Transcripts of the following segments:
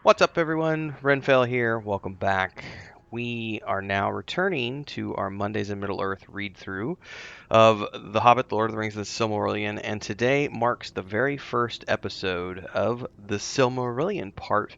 What's up, everyone? Renfell here. Welcome back. We are now returning to our Mondays in Middle-earth read-through of The Hobbit, Lord of the Rings, and the Silmarillion, and today marks the very first episode of the Silmarillion part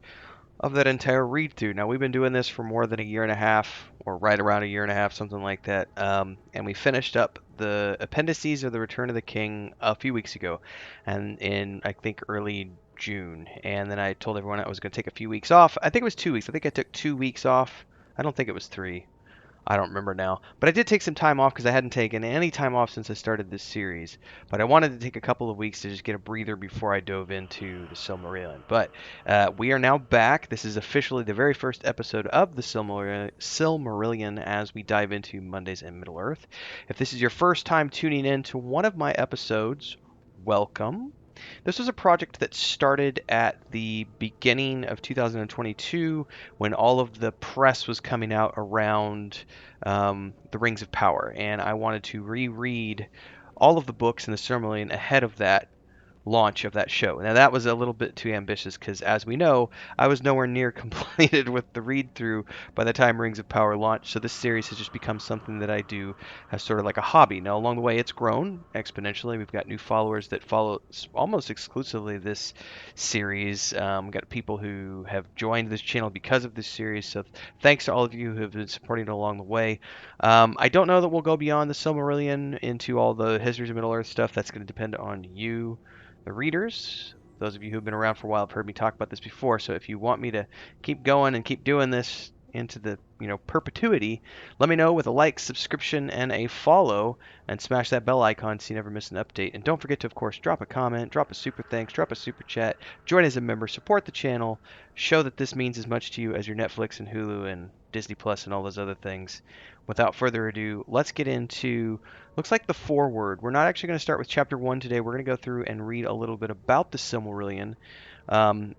of that entire read-through. Now, we've been doing this for more than a year and a half, or right around a year and a half, something like that, and we finished up the appendices of the Return of the King a few weeks ago, and in, I think, early June. And then I told everyone I was going to take a few weeks off. I think it was 2 weeks. I think I took 2 weeks off. I don't think it was three. I don't remember now. But I did take some time off because I hadn't taken any time off since I started this series. But I wanted to take a couple of weeks to just get a breather before I dove into the Silmarillion. But we are now back. This is officially the very first episode of the Silmarillion as we dive into Mondays in Middle-earth. If this is your first time tuning in to one of my episodes, welcome. This was a project that started at the beginning of 2022 when all of the press was coming out around the Rings of Power, and I wanted to reread all of the books in the Silmarillion ahead of that launch of that show. Now that was a little bit too ambitious because, as we know, I was nowhere near completed with the read through by the time Rings of Power launched. So this series has just become something that I do as sort of like a hobby. Now along the way, it's grown exponentially. We've got new followers that follow almost exclusively this series. We've got people who have joined this channel because of this series. So thanks to all of you who have been supporting it along the way. I don't know that we'll go beyond the Silmarillion into all the Histories of Middle-earth stuff. That's going to depend on you, the readers. Those of you who've been around for a while have heard me talk about this before, so if you want me to keep going and keep doing this into the perpetuity, let me know with a like, subscription, and a follow, and smash that bell icon so you never miss an update. And don't forget to, of course, drop a comment, drop a super thanks, drop a super chat, join as a member, support the channel, show that this means as much to you as your Netflix and Hulu and Disney Plus and all those other things. Without further ado, let's get into, looks like, the foreword. We're not actually going to start with chapter 1 today. We're going to go through and read a little bit about the Silmarillion. And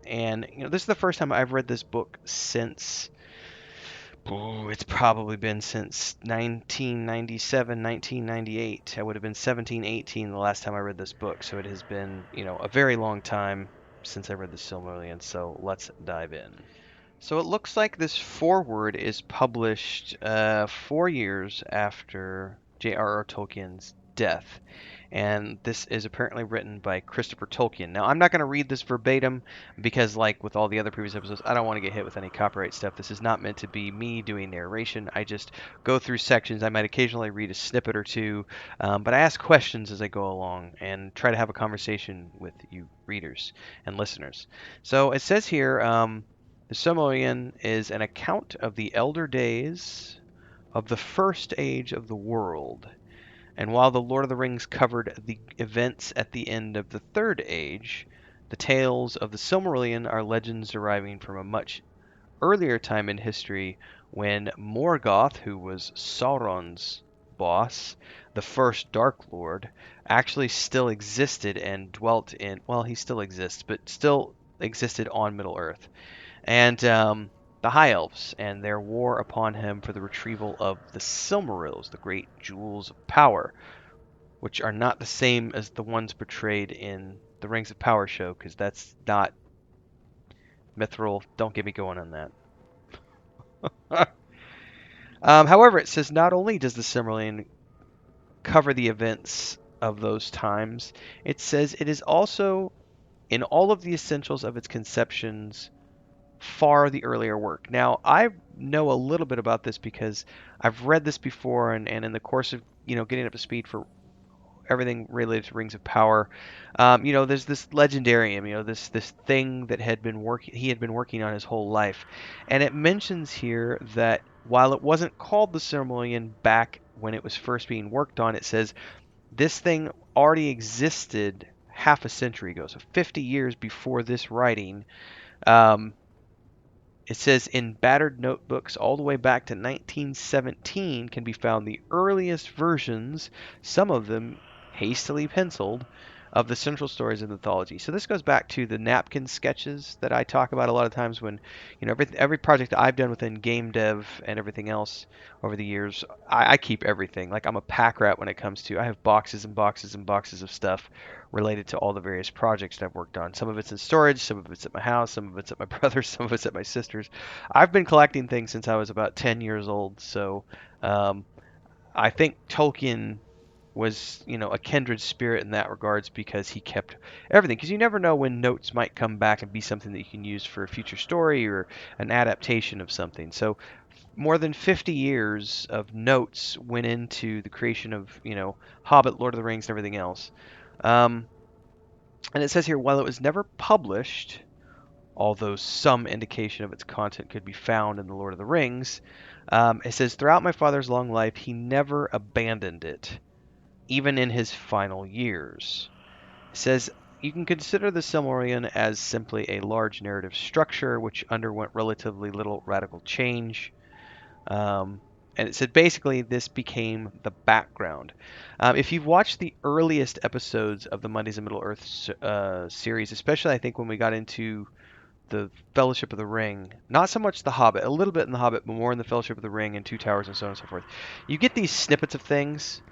this is the first time I've read this book since, it's probably been since 1997, 1998. I would have been 17, 18 the last time I read this book. So it has been, a very long time since I read the Silmarillion. So let's dive in. So it looks like this foreword is published 4 years after J.R.R. Tolkien's death. And this is apparently written by Christopher Tolkien. Now, I'm not going to read this verbatim because, like with all the other previous episodes, I don't want to get hit with any copyright stuff. This is not meant to be me doing narration. I just go through sections. I might occasionally read a snippet or two, but I ask questions as I go along and try to have a conversation with you readers and listeners. So it says here, the Silmarillion is an account of the elder days of the first age of the world. And while the Lord of the Rings covered the events at the end of the third age, the tales of the Silmarillion are legends deriving from a much earlier time in history when Morgoth, who was Sauron's boss, the first Dark Lord, actually still existed and dwelt in, well, he still exists, but still existed on Middle-earth. And the High Elves and their war upon him for the retrieval of the Silmarils, the great jewels of power, which are not the same as the ones portrayed in the Rings of Power show, because that's not mithril. Don't get me going on that. However, it says not only does the Silmarillion cover the events of those times, it says it is also, in all of the essentials of its conceptions, far the earlier work. Now, I know a little bit about this because I've read this before, and in the course of getting up to speed for everything related to Rings of Power, there's this legendarium, this thing that he had been working on his whole life, and it mentions here that while it wasn't called the Silmarillion back when it was first being worked on, it says this thing already existed half a century ago, so 50 years before this writing. It says in battered notebooks all the way back to 1917 can be found the earliest versions, some of them hastily penciled, of the central stories of mythology. So this goes back to the napkin sketches that I talk about a lot of times when, every project that I've done within game dev and everything else over the years, I keep everything. Like I'm a pack rat when it comes to, I have boxes and boxes and boxes of stuff related to all the various projects that I've worked on. Some of it's in storage, some of it's at my house, some of it's at my brother's, some of it's at my sister's. I've been collecting things since I was about 10 years old, so um, I think Tolkien was, a kindred spirit in that regards because he kept everything. Because you never know when notes might come back and be something that you can use for a future story or an adaptation of something. So more than 50 years of notes went into the creation of, Hobbit, Lord of the Rings, and everything else. Um, and it says here, while it was never published, although some indication of its content could be found in the Lord of the Rings, it says, throughout my father's long life, he never abandoned it, even in his final years. It says, you can consider the Silmarillion as simply a large narrative structure which underwent relatively little radical change. Um, and it said basically this became the background. If you've watched the earliest episodes of the Mondays in Middle Earth series, especially I think when we got into the Fellowship of the Ring, not so much the Hobbit, a little bit in the Hobbit, but more in the Fellowship of the Ring and Two Towers and so on and so forth. You get these snippets of things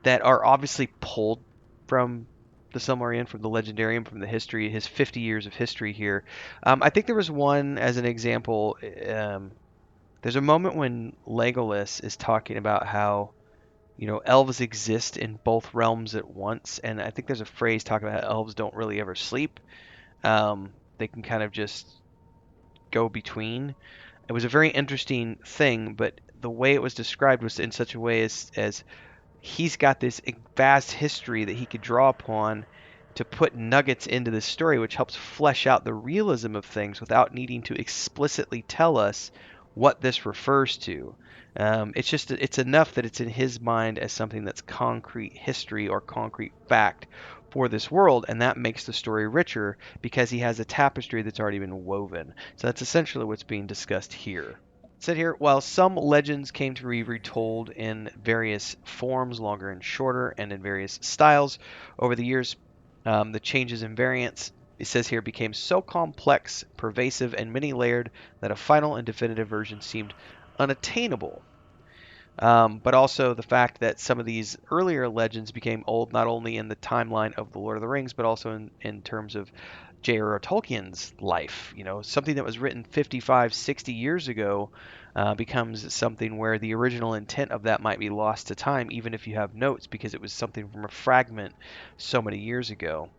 that are obviously pulled from the Silmarillion, from the Legendarium, from the history, his 50 years of history here. I think there was one as an example. There's a moment when Legolas is talking about how elves exist in both realms at once, and I think there's a phrase talking about how elves don't really ever sleep. They can kind of just go between. It was a very interesting thing, but the way it was described was in such a way as he's got this vast history that he could draw upon to put nuggets into this story, which helps flesh out the realism of things without needing to explicitly tell us what this refers to. It's enough that it's in his mind as something that's concrete history or concrete fact for this world, and that makes the story richer because he has a tapestry that's already been woven. So that's essentially what's being discussed here. Said here, while some legends came to be retold in various forms, longer and shorter, and in various styles over the years, the changes in variants, it says here, became so complex, pervasive, and many layered that a final and definitive version seemed unattainable. But also the fact that some of these earlier legends became old not only in the timeline of The Lord of the Rings, but also in terms of J.R.R. Tolkien's life. Something that was written 55, 60 years ago becomes something where the original intent of that might be lost to time, even if you have notes, because it was something from a fragment so many years ago.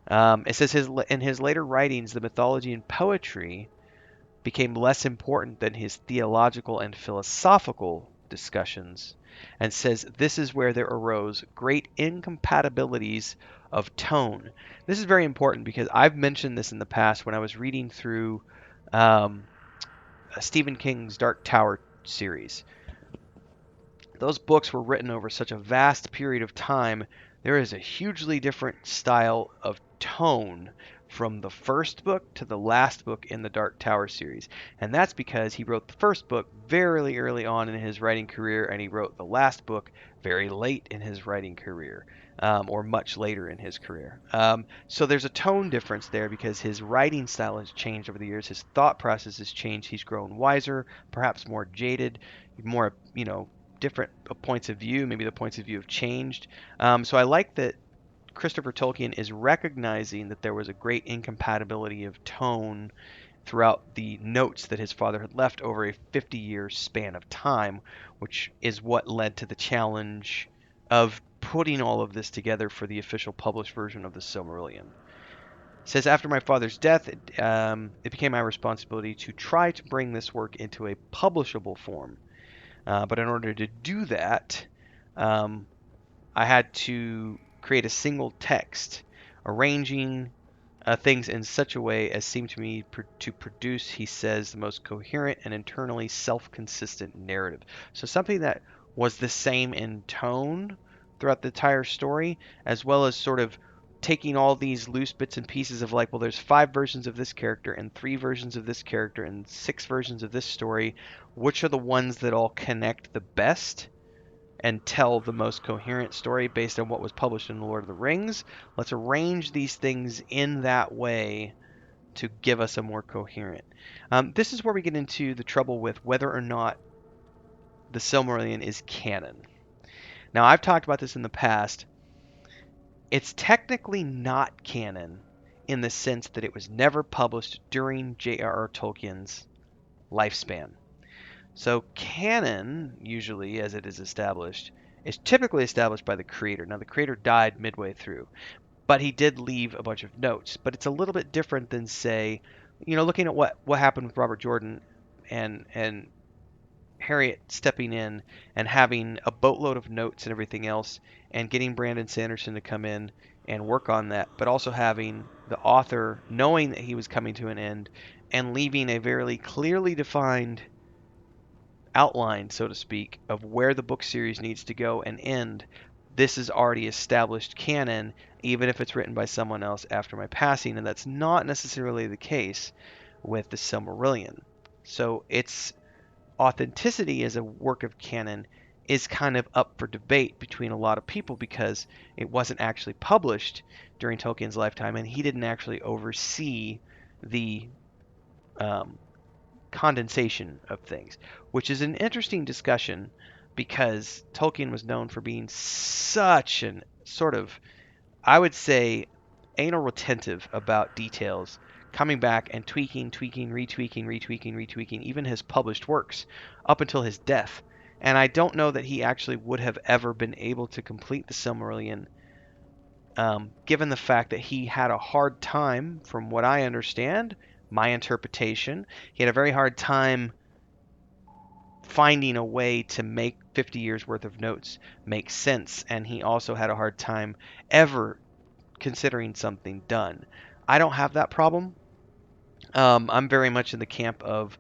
It says in his later writings, the mythology and poetry became less important than his theological and philosophical discussions, and says this is where there arose great incompatibilities of tone. This is very important because I've mentioned this in the past when I was reading through um, Stephen King's Dark Tower series. Those books were written over such a vast period of time. There is a hugely different style of tone from the first book to the last book in the Dark Tower series. And that's because he wrote the first book very early on in his writing career, and he wrote the last book very late in his writing career, or much later in his career. So there's a tone difference there because his writing style has changed over the years. His thought process has changed. He's grown wiser, perhaps more jaded, more, different points of view. Maybe the points of view have changed. So I like that Christopher Tolkien is recognizing that there was a great incompatibility of tone throughout the notes that his father had left over a 50-year span of time, which is what led to the challenge of putting all of this together for the official published version of the Silmarillion. It says, after my father's death, it became my responsibility to try to bring this work into a publishable form. But in order to do that, I had to create a single text, arranging things in such a way as seemed to me to produce, he says, the most coherent and internally self-consistent narrative. So something that was the same in tone throughout the entire story, as well as sort of taking all these loose bits and pieces of like, well, there's 5 versions of this character and 3 versions of this character and 6 versions of this story. Which are the ones that all connect the best? and tell the most coherent story based on what was published in The Lord of the Rings. Let's arrange these things in that way to give us a more coherent. This is where we get into the trouble with whether or not the Silmarillion is canon. Now, I've talked about this in the past. It's technically not canon in the sense that it was never published during J.R.R. Tolkien's lifespan. So canon, usually as it is established, is typically established by the creator. Now the creator died midway through, but he did leave a bunch of notes. But it's a little bit different than, say, looking at what happened with Robert Jordan and Harriet stepping in and having a boatload of notes and everything else, and getting Brandon Sanderson to come in and work on that, but also having the author knowing that he was coming to an end and leaving a very clearly defined outline, so to speak, of where the book series needs to go and end. This is already established canon, even if it's written by someone else after my passing, and that's not necessarily the case with the Silmarillion. So its authenticity as a work of canon is kind of up for debate between a lot of people because it wasn't actually published during Tolkien's lifetime, and he didn't actually oversee the um, condensation of things, which is an interesting discussion because Tolkien was known for being such an sort of, I would say, anal retentive about details, coming back and tweaking, retweaking even his published works up until his death. And I don't know that he actually would have ever been able to complete the Silmarillion, given the fact that he had a hard time, from what I understand, my interpretation, he had a very hard time finding a way to make 50 years worth of notes make sense. And he also had a hard time ever considering something done. I don't have that problem. I'm very much in the camp of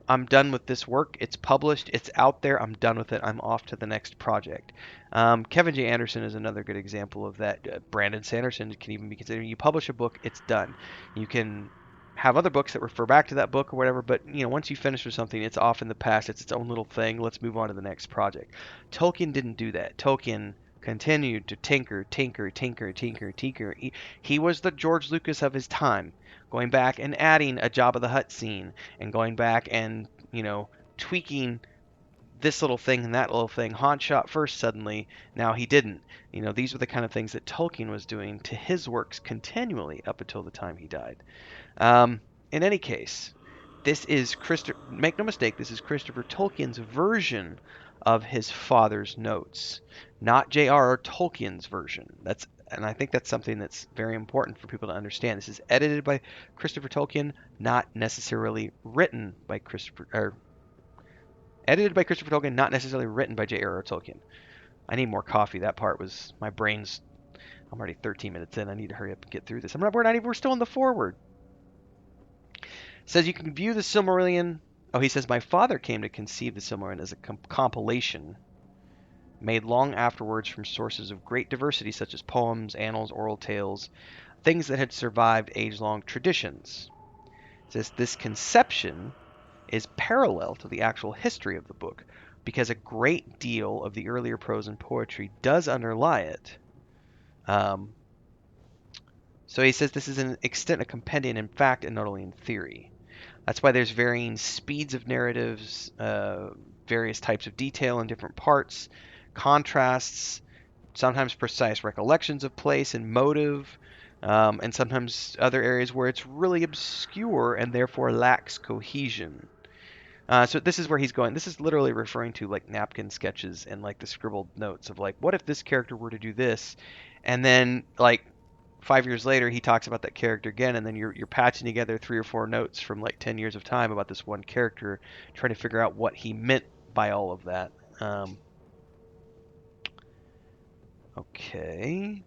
I'm done with this work. It's published. It's out there. I'm done with it. I'm off to the next project. Kevin J. Anderson is another good example of that. Brandon Sanderson can even be considered. You publish a book, it's done. You can have other books that refer back to that book or whatever, but once you finish with something, it's off in the past. It's its own little thing. Let's move on to the next project. Tolkien didn't do that. Tolkien continued to tinker. He was the George Lucas of his time, going back and adding a Jabba the Hutt scene and going back and, tweaking this little thing and that little thing. Han shot first suddenly, now he didn't. These were the kind of things that Tolkien was doing to his works continually up until the time he died. In any case, this is make no mistake, this is Christopher Tolkien's version of his father's notes, not J.R.R. Tolkien's version. And I think that's something that's very important for people to understand. This is edited by Christopher Tolkien, not necessarily written by edited by Christopher Tolkien, not necessarily written by J.R.R. Tolkien. I need more coffee. That part was my brain's. I'm already 13 minutes in. I need to hurry up and get through this. We're still in the foreword. Says you can view the Silmarillion. Oh, he says my father came to conceive the Silmarillion as a compilation made long afterwards from sources of great diversity such as poems, annals, oral tales, things that had survived age-long traditions. It says this conception is parallel to the actual history of the book because a great deal of the earlier prose and poetry does underlie it. So he says this is an extent a compendium in fact and not only in theory. That's why there's varying speeds of narratives, various types of detail in different parts, contrasts, sometimes precise recollections of place and motive, and sometimes other areas where it's really obscure and therefore lacks cohesion. So this is where he's going. This is literally referring to like napkin sketches and like the scribbled notes of like, what if this character were to do this? And then like 5 years later, he talks about that character again, and then you're patching together 3 or 4 notes from like 10 years of time about this one character, trying to figure out what he meant by all of that. Okay.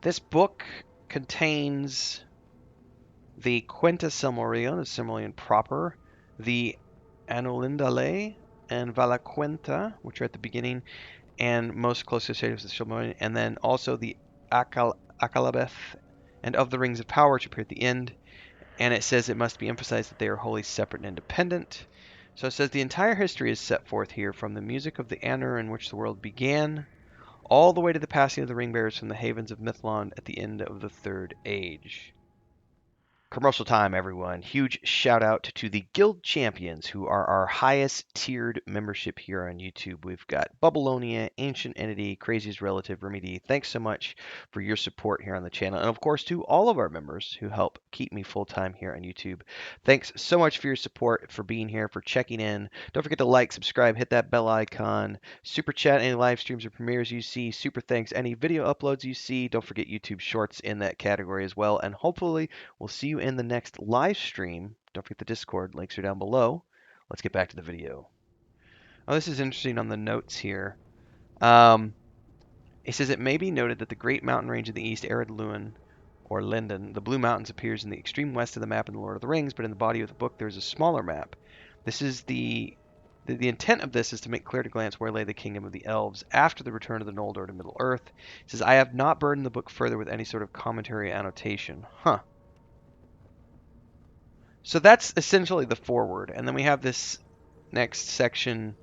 This book contains the Quenta Silmarillion, the Silmarillion proper, the Anulindale and Valaquenta, which are at the beginning and most closely associated with the Silmarillion, and then also the Akalabeth and of the Rings of Power, which appear at the end. And it says it must be emphasized that they are wholly separate and independent. So it says the entire history is set forth here, from the music of the Aenir in which the world began, all the way to the passing of the ring bearers from the havens of Mithlond at the end of the Third Age. Commercial time, everyone. Huge shout out to the Guild Champions, who are our highest tiered membership here on YouTube. We've got Bubbleonia, Ancient Entity, Crazy's Relative, Remedy. Thanks so much for your support here on the channel. And of course, to all of our members who help keep me full time here on YouTube. Thanks so much for your support, for being here, for checking in. Don't forget to like, subscribe, hit that bell icon, super chat any live streams or premieres you see, super thanks any video uploads you see. Don't forget YouTube Shorts in that category as well. And hopefully, we'll see you in the next live stream. Don't forget the Discord. Links are down below. Let's get back to the video. Oh, this is interesting on the notes here. It says it may be noted that the Great Mountain Range in the east, Ered Luin, or Linden, the Blue Mountains, appears in the extreme west of the map in The Lord of the Rings, but in the body of the book there's a smaller map. This is the intent of this is to make clear to glance where lay the kingdom of the elves after the return of the Noldor to Middle Earth. It says, I have not burdened the book further with any sort of commentary or annotation. Huh. So that's essentially the foreword. And then we have this next section,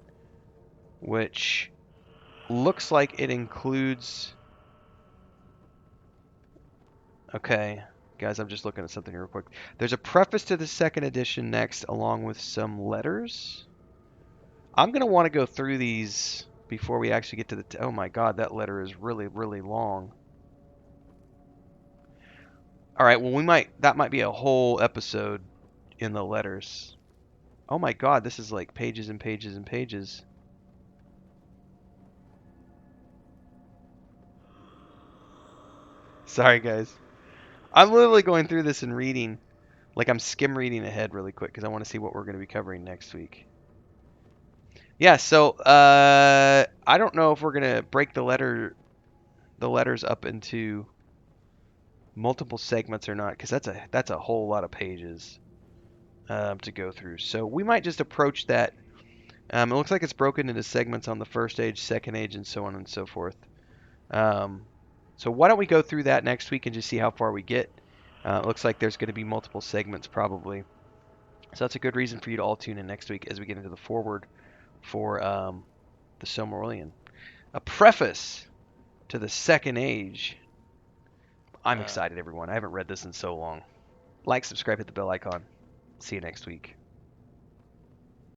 which looks like it includes... Okay, guys, I'm just looking at something real quick. There's a preface to the second edition next, along with some letters. I'm going to want to go through these before we actually get to the... Oh my god, that letter is really, really long. Alright, well, that might be a whole episode in the letters. Oh my god, this is like pages and pages and pages. Sorry, guys. I'm literally going through this and reading, like I'm skim reading ahead really quick because I want to see what we're going to be covering next week. Yeah, so I don't know if we're going to break the letters up into multiple segments or not, because that's a whole lot of pages to go through. So we might just approach that. It looks like it's broken into segments on the first age, second age, and so on and so forth. So why don't we go through that next week and just see how far we get. It looks like there's going to be multiple segments probably. So that's a good reason for you to all tune in next week as we get into the foreword for the Silmarillion. A preface to the Second Age. I'm excited, everyone. I haven't read this in so long. Like, subscribe, hit the bell icon. See you next week.